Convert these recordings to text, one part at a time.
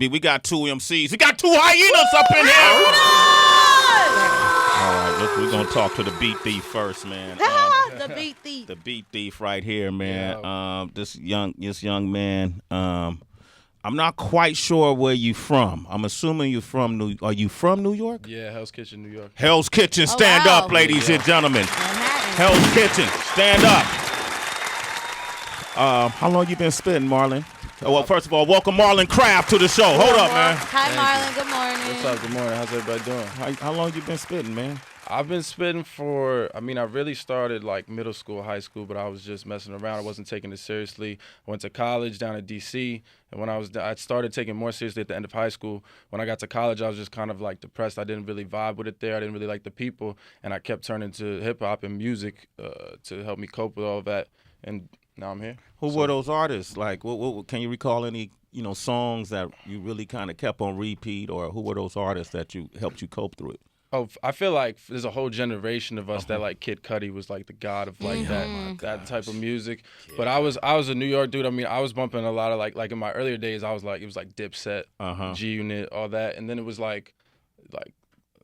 beat. We got two MCs. We got two hyenas up in here. All right, look, we're gonna talk to the beat thief first, man. The beat thief. The beat thief right here, man. This young man. I'm not quite sure where you from. I'm assuming you're from Are you from New York? Yeah, Hell's Kitchen, New York. Hell's Kitchen, stand up, ladies and gentlemen. Hell's Kitchen, stand up. How long you been spitting, Marlon? Well, first of all, welcome Marlon Craft to the show. Hold up, man. Hi, Marlon. Good morning. What's up? Good morning. How's everybody doing? How long you been spitting, man? I've been spitting I really started like middle school, high school, but I was just messing around. I wasn't taking it seriously. I went to college down in D.C., and when I started taking more seriously at the end of high school. When I got to college, I was just kind of like depressed. I didn't really vibe with it there. I didn't really like the people, and I kept turning to hip-hop and music to help me cope with all of that, and now I'm here. Who were those artists? Like, what can you recall any, songs that you really kind of kept on repeat, or who were those artists that helped you cope through it? Oh, I feel like there's a whole generation of us that like Kid Cudi was like the god of like that type of music. But I was a New York dude. I mean, I was bumping a lot of like in my earlier days, it was like Dipset, G Unit, all that, and then it was like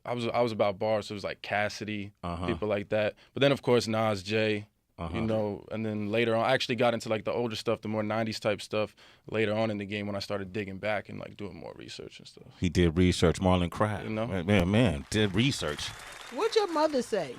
I was about bars, so it was like Cassidy, people like that. But then of course Nas J. And then later on, I actually got into like the older stuff, the more 90s type stuff later on in the game when I started digging back and like doing more research and stuff. He did research, Marlon Craft. Man, did research. What'd your mother say?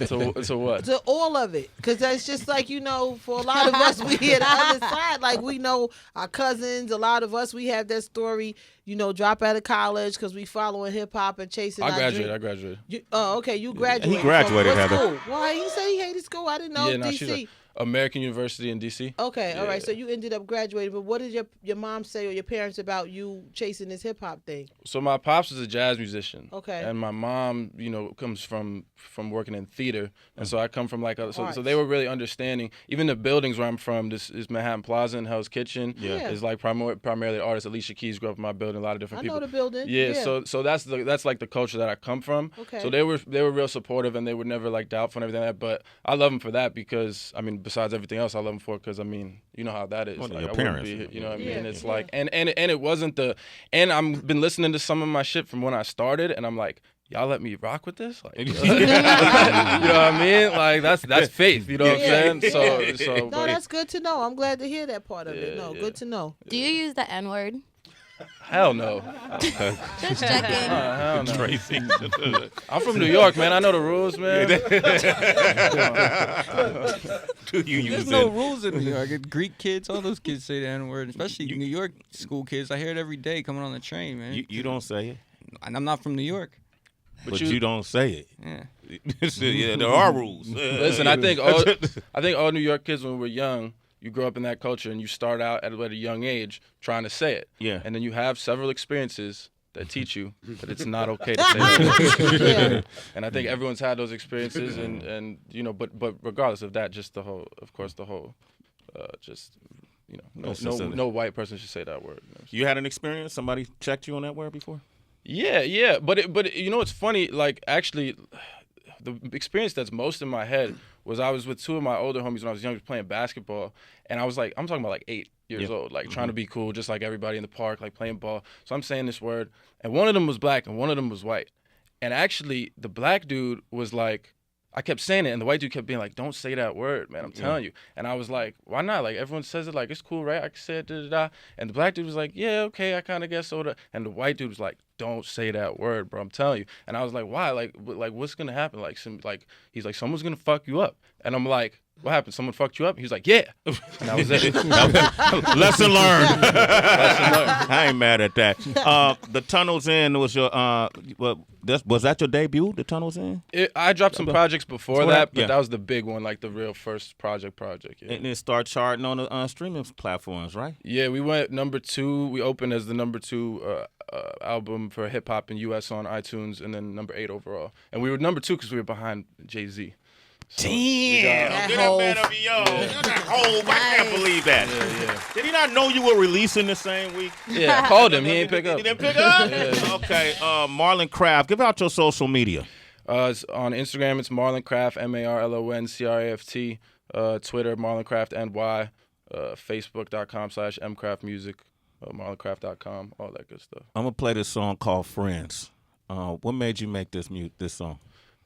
To what? To all of it. Because that's just like, for a lot of us, we hear the other side. Like, we know our cousins, a lot of us, we have that story, drop out of college because we following hip-hop and chasing our dream. I graduated. Okay, you graduated. He graduated, Heather. School? Why? He said he hated school. I didn't know, D.C. American University in D.C. Okay, all right. So you ended up graduating. But what did your mom say or your parents about you chasing this hip-hop thing? So my pops was a jazz musician. Okay. And my mom, comes from working in theater. And so I come from so they were really understanding. Even the buildings where I'm from, this is Manhattan Plaza and Hell's Kitchen. Yeah. Is like primarily artists. Alicia Keys grew up in my building, a lot of different people. I know the building. Yeah. So that's like the culture that I come from. Okay. So they were real supportive and they would never like doubtful and everything like that. But I love them for that because, besides everything else, I love them for it because, you know how that is. Well, like, your parents. You know what I mean? It's like, and it wasn't and I've been listening to some of my shit from when I started, and I'm like, y'all let me rock with this? Like, you know what I mean? Like, that's faith, you know what I'm saying? So no, that's good to know. I'm glad to hear that part of it. No, good to know. Do you use the N-word? Hell no. Just checking. Hell no. Tracy. I'm from New York, man. I know the rules, man. There's no rules in New York. Greek kids, all those kids say the N-word, especially New York school kids. I hear it every day coming on the train, man. You don't say it. And I'm not from New York. But you don't say it. Yeah. There are rules. Listen, I think all New York kids when we're young, you grow up in that culture and you start out at a young age trying to say it. Yeah. And then you have several experiences that teach you that it's not okay to say that. And I think everyone's had those experiences and but regardless of that, just the whole no white person should say that word. You had an experience? Somebody checked you on that word before? Yeah. But it's funny, like actually the experience that's most in my head was I was with two of my older homies when I was young, playing basketball, and I was like, I'm talking about like 8 years old, like trying to be cool, just like everybody in the park, like playing ball. So I'm saying this word, and one of them was black and one of them was white. And actually, the black dude was like, I kept saying it, and the white dude kept being like, don't say that word, man, I'm telling you. And I was like, why not? Like, everyone says it, like, it's cool, right? I can say it, da-da-da. And the black dude was like, yeah, okay, I kind of guess so. And the white dude was like, don't say that word, bro, I'm telling you. And I was like, why? Like what's going to happen? He's like, someone's going to fuck you up. And I'm like, what happened? Someone fucked you up? He was like, yeah. And that was it. Lesson learned. I ain't mad at that. The Tunnels In was your, was that your debut, The Tunnels In? I dropped some projects before that, but that was the big one, like the real first project. Yeah. And then start charting on the streaming platforms, right? Yeah, we went number 2. We opened as the number 2 album for hip hop in U.S. on iTunes, and then number 8 overall. And we were number 2 because we were behind Jay-Z. So damn! Get that man up, yo! That Hov, I can't believe that. Yeah. Did he not know you were releasing the same week? Yeah, I called him. He ain't pick up. He didn't pick up? Okay. Marlon Craft, give out your social media. It's on Instagram, it's Marlon Craft, MarlonCraft. Twitter, Marlon Craft NY. Facebook.com/mcraftmusic. marloncraft.com, all that good stuff. I'm gonna play this song called Friends. What made you make this song?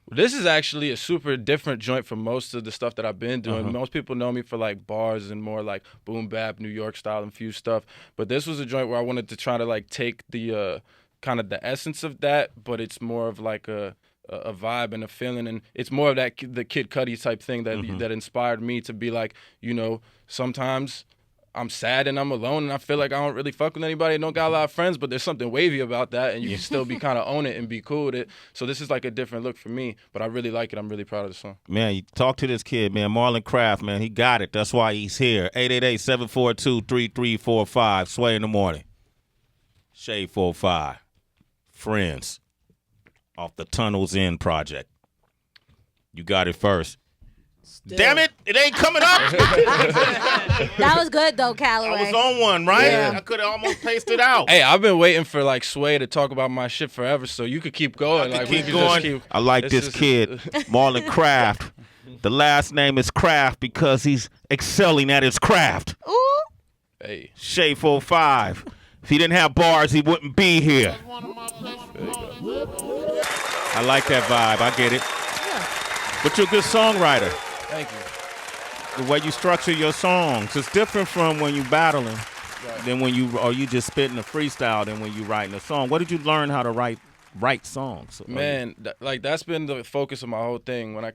This is actually a super different joint from most of the stuff that I've been doing. Most people know me for like bars and more like boom bap, New York style infused stuff. But this was a joint where I wanted to try to like take the kind of the essence of that, but it's more of like a vibe and a feeling, and it's more of that the Kid Cudi type thing that that inspired me to be like, you know, sometimes I'm sad and I'm alone and I feel like I don't really fuck with anybody and don't got a lot of friends, but there's something wavy about that and you can still be kind of own it and be cool with it. So this is like a different look for me, but I really like it. I'm really proud of the song. Man, you talk to this kid, man, Marlon Craft, man. He got it. That's why he's here. 888-742-3345. Sway in the morning. Shade 45. Friends. Off the Tunnels In project. You got it first. Still. Damn it, it ain't coming up. That was good though, Callaway. I was on one, right? Yeah. I could have almost paced it out. Hey, I've been waiting for like Sway to talk about my shit forever, so you could keep going. I Like could we keep could going. just keep. I like this kid, Marlon Craft. The last name is Craft because he's excelling at his craft. Ooh. Hey, Shade 45. If he didn't have bars, he wouldn't be here. I like that vibe. I get it. Yeah. But you're a good songwriter. thank you. The way you structure your songs is different from when you battling than when you just spitting a freestyle than when you writing a song. What did you learn how to write songs? Man, like that's been the focus of my whole thing. When I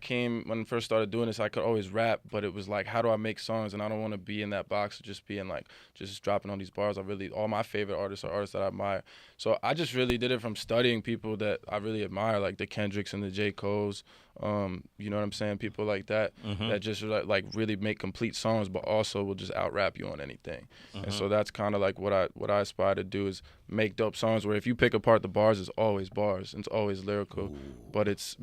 first started doing this, I could always rap, but it was like, how do I make songs? And I don't want to be in that box of just being like, just dropping on these bars. All my favorite artists are artists that I admire. So I just really did it from studying people that I really admire, like the Kendricks and the J. Coles. You know what I'm saying? People like that that just like really make complete songs, but also will just out rap you on anything. And so that's kind of like what I aspire to do, is make dope songs where if you pick apart the bars, it's always bars and it's always lyrical. Ooh. But it's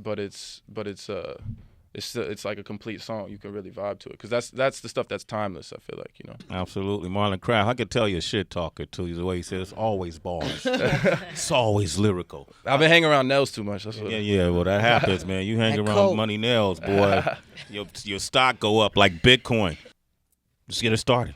like a complete song. You can really vibe to it because that's the stuff that's timeless. I feel like, you know. Absolutely, Marlon Craft. I could tell you're a shit talker too. The way he says, it's always bars. It's always lyrical. I've been hanging around Nels too much. That's what yeah. Well, that happens, man. You hang That around coat. Money Nails, boy. your stock go up like Bitcoin. Just get it started.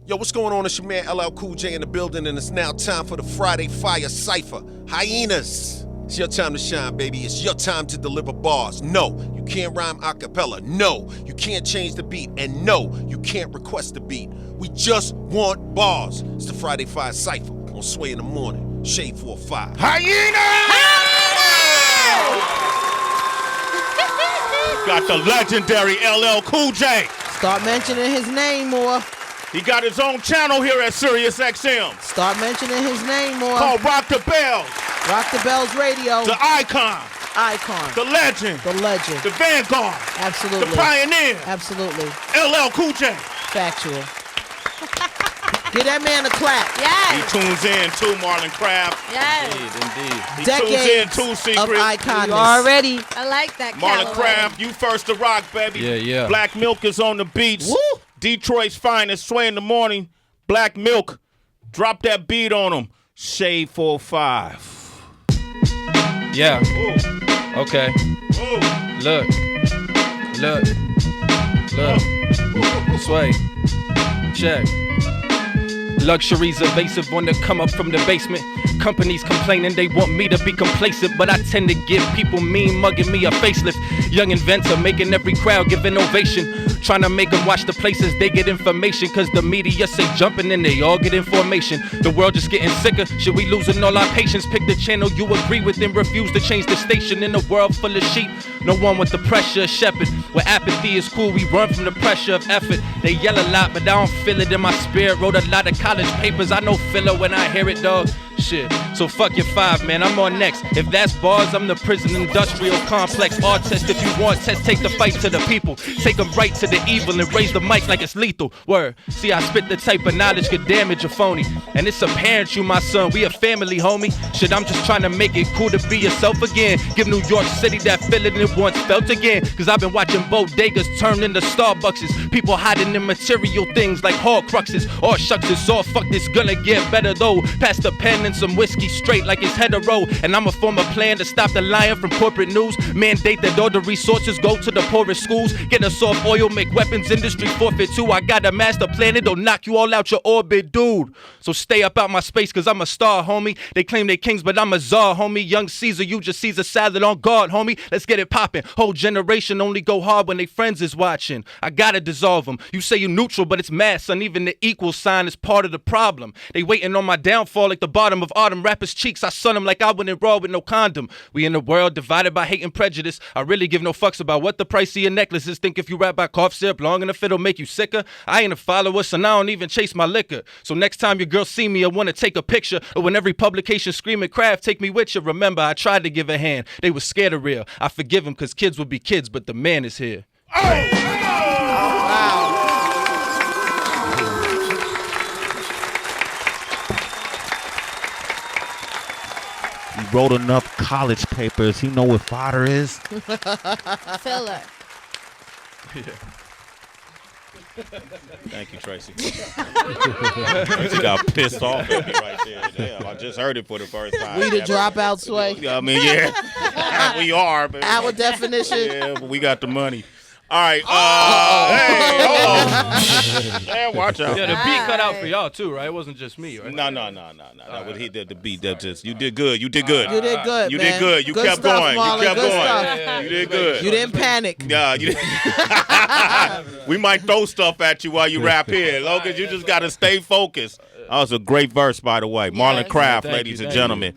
Yo, what's going on? It's your man LL Cool J in the building, and it's now time for the Friday Fire Cypher. Hyenas. It's your time to shine, baby. It's your time to deliver bars. No, you can't rhyme a cappella. No, you can't change the beat. And no, you can't request the beat. We just want bars. It's the Friday Fire Cypher on Sway in the Morning. Shade 45. Got the legendary LL Cool J. Start mentioning his name more. He got his own channel here at Sirius XM Start mentioning his name more. called Rock the Bells. Rock the Bells Radio. The icon, Icon. the legend, The legend. the vanguard, Absolutely. the pioneer, Absolutely. LL Cool J. Factual. Give that man a clap. He Yes. tunes in too, Marlon Craft. Yes. Indeed. He Decades tunes in too, of Secret. iconness. Already. I like that, Marlon Callaway. Craft, you first to rock, baby. Yeah. Black Milk is on the beats. Woo! Detroit's finest, Sway in the Morning. Black Milk. Drop that beat on him. Shade 45. Yeah. Ooh. Okay. Ooh. Look. Sway. Check. Luxuries evasive on the come up from the basement. Companies complaining they want me to be complacent, but I tend to give people mean mugging me a facelift. Young inventor making every crowd give an ovation. Trying to make them watch the places they get information, cause the media say jumping and they all get information. The world just getting sicker, should we losing all our patience? Pick the channel you agree with and refuse to change the station. In a world full of sheep, no one with the pressure of shepherd. Where apathy is cool, we run from the pressure of effort. They yell a lot, but I don't feel it in my spirit. Wrote a lot of college papers, I know filler when I hear it, dog. Shit, so fuck your 5, man, I'm on next. If that's bars, I'm the prison industrial complex. All test if you want, test, take the fight to the people. Take them right to the evil and raise the mic like it's lethal. Word, see I spit the type of knowledge could damage a phony. And it's apparent you my son, we a family, homie. Shit, I'm just trying to make it cool to be yourself again. Give New York City that feeling it once felt again. Cause I've been watching bodegas turn into Starbuckses. People hiding in material things like hard cruxes. All shucks, it's all fuck, this gonna get better though. Pass the pen and some whiskey. he's straight like he's hetero. And I'ma form a plan to stop the lying from corporate news. Mandate that all the resources go to the poorest schools. Get us off oil, make weapons industry forfeit too. I got a master plan, it'll knock you all out your orbit, dude. So stay up out my space, cause I'm a star, homie. They claim they kings, but I'm a czar, homie. Young Caesar, you just Caesar salad on guard, homie. Let's get it poppin'. Whole generation only go hard when they friends is watching. I gotta dissolve them. You say you neutral, but it's math, son. Even the equal sign is part of the problem. They waiting on my downfall like the bottom of autumn. Rappers' cheeks, I sun them like I went in raw with no condom. We in a world divided by hate and prejudice. I really give no fucks about what the price of your necklace is. Think if you rap by cough syrup long enough, it'll make you sicker. I ain't a follower, so now I don't even chase my liquor. So next time your girl see me, I wanna take a picture. Or when every publication screaming craft, take me with you. Remember, I tried to give a hand. They was scared of real. I forgive them cause kids will be kids, but the man is here. He wrote enough college papers. He know what fodder is. Filler. Thank you, Tracy. Tracy got pissed off at me right there. Damn, I just heard it for the first time. We the dropout sway. I mean, yeah, we are. But, Our definition. yeah, but we got the money. All right. Hey, yeah, watch out. Yeah, the beat cut out for y'all too, right? It wasn't just me, right? No. That was the beat. That just you did good. You did good. You did good, You man. did good. You Good kept stuff, going. Marlon. You kept Good going. stuff. You did good. You didn't panic. Yeah, we might throw stuff at you while you rap here. As long as you just got to stay focused. That was a great verse, by the way. Marlon Craft, Thank ladies you, and thank gentlemen.